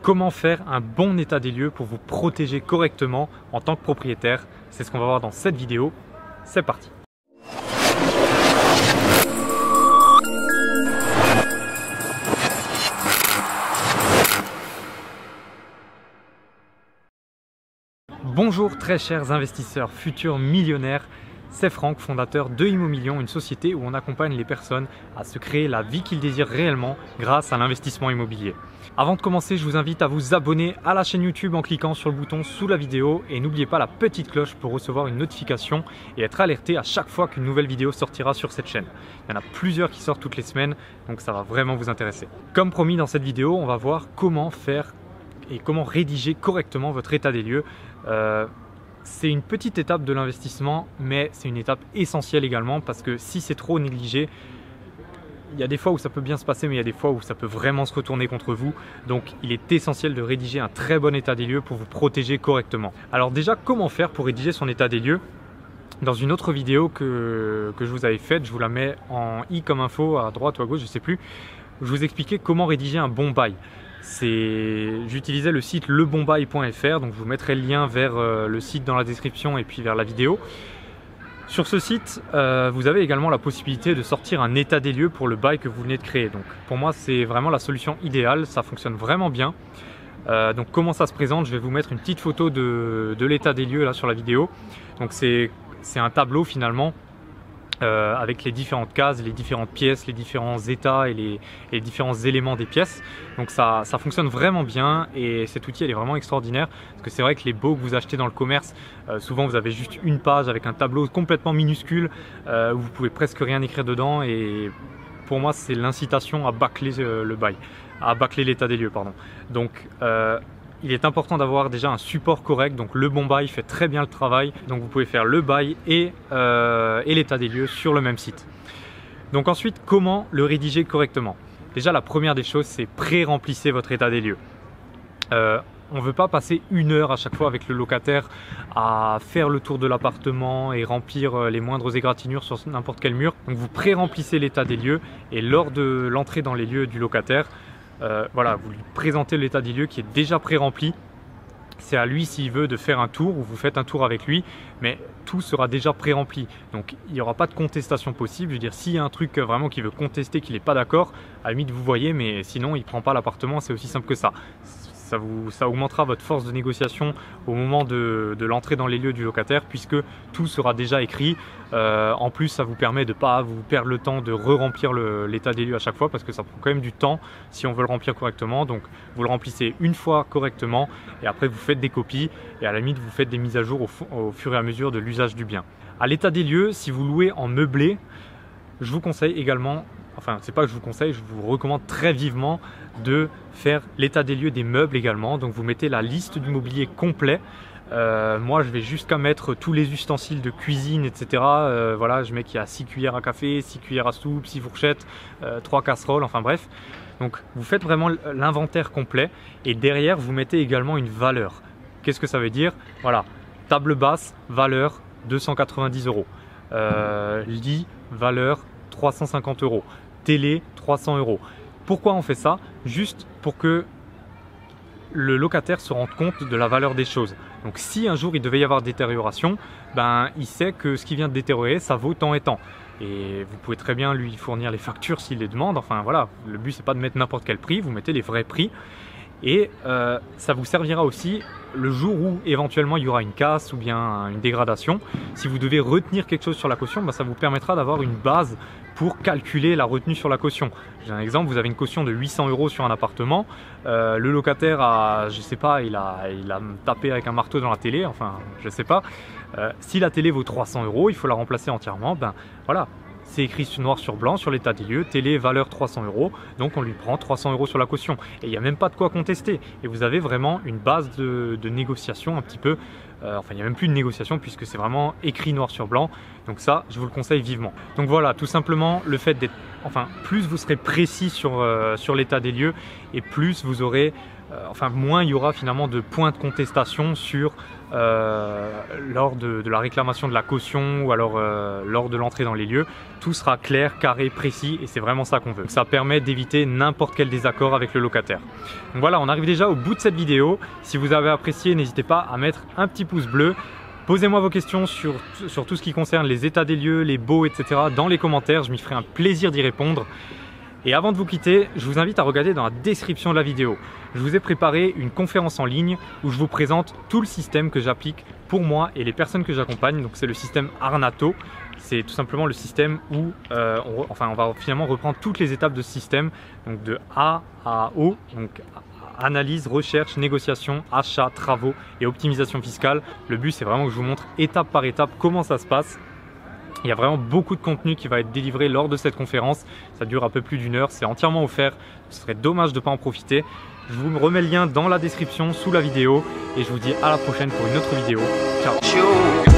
Comment faire un bon état des lieux pour vous protéger correctement en tant que propriétaire? C'est ce qu'on va voir dans cette vidéo. C'est parti! Bonjour très chers investisseurs, futurs millionnaires. C'est Franck, fondateur de Immomillion, une société où on accompagne les personnes à se créer la vie qu'ils désirent réellement grâce à l'investissement immobilier. Avant de commencer, je vous invite à vous abonner à la chaîne YouTube en cliquant sur le bouton sous la vidéo et n'oubliez pas la petite cloche pour recevoir une notification et être alerté à chaque fois qu'une nouvelle vidéo sortira sur cette chaîne. Il y en a plusieurs qui sortent toutes les semaines, donc ça va vraiment vous intéresser. Comme promis, dans cette vidéo, on va voir comment faire et comment rédiger correctement votre état des lieux. C'est une petite étape de l'investissement, mais c'est une étape essentielle également parce que si c'est trop négligé, il y a des fois où ça peut bien se passer, mais il y a des fois où ça peut vraiment se retourner contre vous. Donc il est essentiel de rédiger un très bon état des lieux pour vous protéger correctement. Alors déjà, comment faire pour rédiger son état des lieux? Dans une autre vidéo que je vous avais faite, je vous la mets en i comme info à droite ou à gauche, je ne sais plus, je vous expliquais comment rédiger un bon bail. J'utilisais le site lebonbail.fr, donc je vous mettrai le lien vers le site dans la description et puis vers la vidéo. Sur ce site, vous avez également la possibilité de sortir un état des lieux pour le bail que vous venez de créer. Donc pour moi, c'est vraiment la solution idéale, ça fonctionne vraiment bien. Donc comment ça se présente? Je vais vous mettre une petite photo de l'état des lieux là sur la vidéo. Donc c'est un tableau finalement. Avec les différentes cases, les différentes pièces, les différents états et les différents éléments des pièces. Donc ça fonctionne vraiment bien et cet outil elle est vraiment extraordinaire parce que c'est vrai que les baux que vous achetez dans le commerce, souvent vous avez juste une page avec un tableau complètement minuscule où vous pouvez presque rien écrire dedans et pour moi c'est l'incitation à bâcler le bail, à bâcler l'état des lieux pardon. Donc il est important d'avoir déjà un support correct, donc le bon bail fait très bien le travail, donc vous pouvez faire le bail et l'état des lieux sur le même site. Donc ensuite, comment le rédiger correctement? Déjà la première des choses, c'est pré-remplissez votre état des lieux. On ne veut pas passer une heure à chaque fois avec le locataire à faire le tour de l'appartement et remplir les moindres égratignures sur n'importe quel mur. Donc vous pré-remplissez l'état des lieux et lors de l'entrée dans les lieux du locataire, voilà, vous lui présentez l'état des lieux qui est déjà pré-rempli. C'est à lui s'il veut de faire un tour ou vous faites un tour avec lui, mais tout sera déjà pré-rempli. Donc il n'y aura pas de contestation possible. Je veux dire, s'il y a un truc vraiment qu'il veut contester, qu'il n'est pas d'accord, à la limite vous voyez, mais sinon il ne prend pas l'appartement, c'est aussi simple que ça. Ça augmentera votre force de négociation au moment de l'entrée dans les lieux du locataire puisque tout sera déjà écrit. En plus, ça vous permet de ne pas vous perdre le temps de re-remplir l'état des lieux à chaque fois parce que ça prend quand même du temps si on veut le remplir correctement. Donc vous le remplissez une fois correctement et après vous faites des copies et à la limite vous faites des mises à jour au fur et à mesure de l'usage du bien. À l'état des lieux, si vous louez en meublé, je vous conseille également, enfin c'est pas que je vous conseille, je vous recommande très vivement de faire l'état des lieux des meubles également. Donc vous mettez la liste du mobilier complet. Moi je vais jusqu'à mettre tous les ustensiles de cuisine etc. Voilà, je mets qu'il y a 6 cuillères à café, 6 cuillères à soupe, 6 fourchettes, 3 casseroles, enfin bref. Donc vous faites vraiment l'inventaire complet et derrière vous mettez également une valeur. Qu'est-ce que ça veut dire? Voilà, table basse, valeur 290 €. Lit, valeur 350 €. Télé, 300 €. Pourquoi on fait ça? Juste pour que le locataire se rende compte de la valeur des choses. Donc si un jour il devait y avoir détérioration, ben, il sait que ce qui vient de détériorer, ça vaut tant et tant. Et vous pouvez très bien lui fournir les factures s'il les demande. Enfin voilà, le but c'est pas de mettre n'importe quel prix, vous mettez les vrais prix. Et ça vous servira aussi le jour où éventuellement il y aura une casse ou bien une dégradation. Si vous devez retenir quelque chose sur la caution, ben, ça vous permettra d'avoir une base pour calculer la retenue sur la caution. J'ai un exemple, vous avez une caution de 800 € sur un appartement, le locataire a, je sais pas, il a tapé avec un marteau dans la télé, enfin je sais pas. Si la télé vaut 300 €, il faut la remplacer entièrement, ben voilà. C'est écrit noir sur blanc sur l'état des lieux, télé valeur 300 €, donc on lui prend 300 € sur la caution. Et il n'y a même pas de quoi contester. Et vous avez vraiment une base de négociation un petit peu, enfin il n'y a même plus de négociation puisque c'est vraiment écrit noir sur blanc. Donc ça, je vous le conseille vivement. Donc voilà, tout simplement le fait d'être, enfin plus vous serez précis sur l'état des lieux et plus vous aurez enfin moins il y aura finalement de points de contestation sur lors de la réclamation de la caution ou alors lors de l'entrée dans les lieux. Tout sera clair, carré, précis et c'est vraiment ça qu'on veut. Ça permet d'éviter n'importe quel désaccord avec le locataire. Donc voilà, on arrive déjà au bout de cette vidéo. Si vous avez apprécié, n'hésitez pas à mettre un petit pouce bleu. Posez-moi vos questions sur tout ce qui concerne les états des lieux, les baux, etc. dans les commentaires. Je m'y ferai un plaisir d'y répondre. Et avant de vous quitter, je vous invite à regarder dans la description de la vidéo. Je vous ai préparé une conférence en ligne où je vous présente tout le système que j'applique pour moi et les personnes que j'accompagne. Donc c'est le système Arnato. C'est tout simplement le système où on va finalement reprendre toutes les étapes de ce système, donc de A à O, donc analyse, recherche, négociation, achat, travaux et optimisation fiscale. Le but c'est vraiment que je vous montre étape par étape comment ça se passe. Il y a vraiment beaucoup de contenu qui va être délivré lors de cette conférence. Ça dure un peu plus d'1 heure, c'est entièrement offert. Ce serait dommage de ne pas en profiter. Je vous remets le lien dans la description sous la vidéo et je vous dis à la prochaine pour une autre vidéo. Ciao.